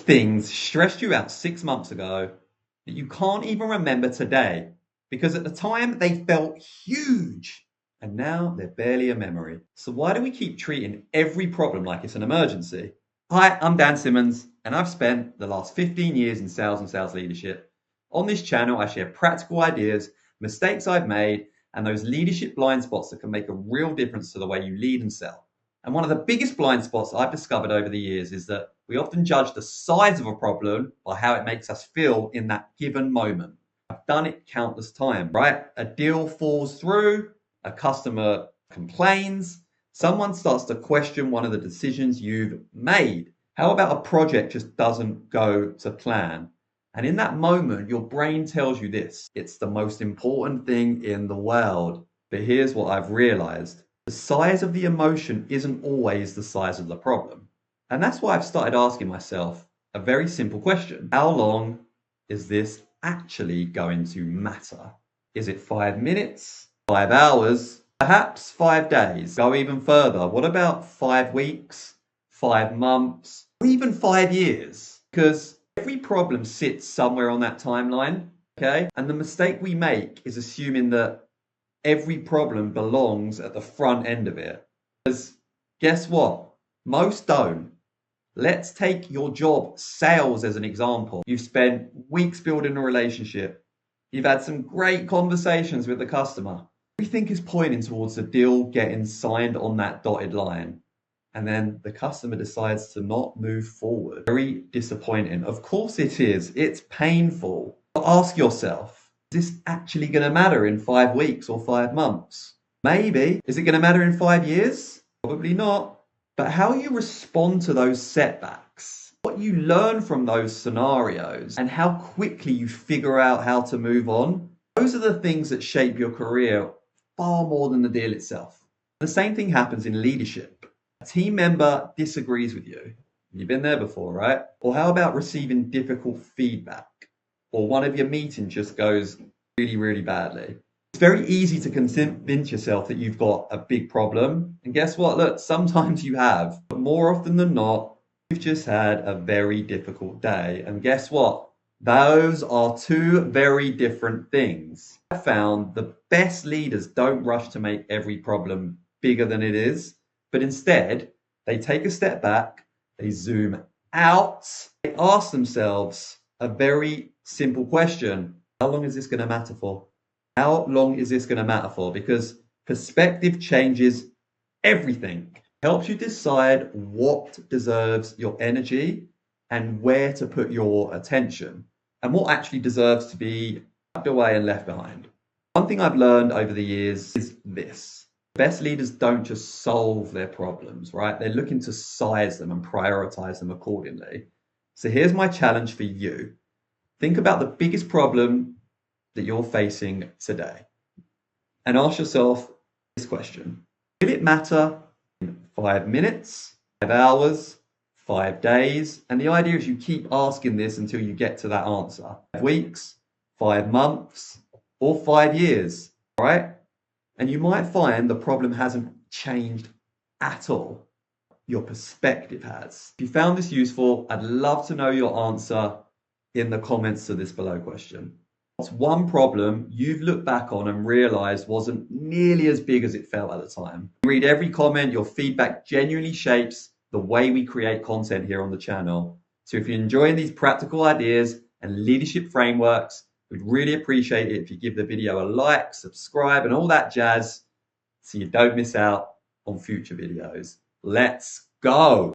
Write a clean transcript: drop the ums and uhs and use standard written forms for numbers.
things stressed you out 6 months ago that you can't even remember today because at the time they felt huge and now they're barely a memory? So why do we keep treating every problem like it's an emergency? Hi, I'm Dan Simmons, and I've spent the last 15 years in sales and sales leadership. On this channel, I share practical ideas, mistakes I've made, and those leadership blind spots that can make a real difference to the way you lead and sell. And one of the biggest blind spots I've discovered over the years is that we often judge the size of a problem by how it makes us feel in that given moment. I've done it countless times, right? A deal falls through, a customer complains, someone starts to question one of the decisions you've made. How about a project just doesn't go to plan? And in that moment, your brain tells you this: it's the most important thing in the world. But here's what I've realized: the size of the emotion isn't always the size of the problem. And that's why I've started asking myself a very simple question. How long is this actually going to matter? Is it 5 minutes, 5 hours, perhaps 5 days? Go even further. What about 5 weeks, 5 months, or even 5 years? Because every problem sits somewhere on that timeline, okay? And the mistake we make is assuming that every problem belongs at the front end of it. Because guess what? Most don't. Let's take your job, sales, as an example. You've spent weeks building a relationship. You've had some great conversations with the customer. Everything is pointing towards the deal getting signed on that dotted line. And then the customer decides to not move forward. Very disappointing. Of course it is. It's painful. But ask yourself, is this actually going to matter in 5 weeks or 5 months? Maybe. Is it going to matter in 5 years? Probably not. But how you respond to those setbacks, what you learn from those scenarios, and how quickly you figure out how to move on, those are the things that shape your career far more than the deal itself. The same thing happens in leadership. A team member disagrees with you. You've been there before, right? Or how about receiving difficult feedback? Or one of your meetings just goes really, really badly. It's very easy to convince yourself that you've got a big problem. And guess what? Look, sometimes you have, but more often than not, you've just had a very difficult day. And guess what? Those are two very different things. I found the best leaders don't rush to make every problem bigger than it is, but instead they take a step back, they zoom out, they ask themselves a very simple question: how long is this going to matter for? How long is this going to matter for? Because perspective changes everything. Helps you decide what deserves your energy and where to put your attention, and what actually deserves to be tucked away and left behind. One thing I've learned over the years is this: the best leaders don't just solve their problems, right? They're looking to size them and prioritize them accordingly. So here's my challenge for you. Think about the biggest problem that you're facing today and ask yourself this question: will it matter in 5 minutes, 5 hours, 5 days? And the idea is you keep asking this until you get to that answer. 5 weeks, 5 months, or 5 years, right? And you might find the problem hasn't changed at all. Your perspective has. If you found this useful, I'd love to know your answer in the comments to this below question. What's one problem you've looked back on and realized wasn't nearly as big as it felt at the time? Read every comment. Your feedback genuinely shapes the way we create content here on the channel. So if you're enjoying these practical ideas and leadership frameworks, we'd really appreciate it if you give the video a like, subscribe, and all that jazz so you don't miss out on future videos. Let's go.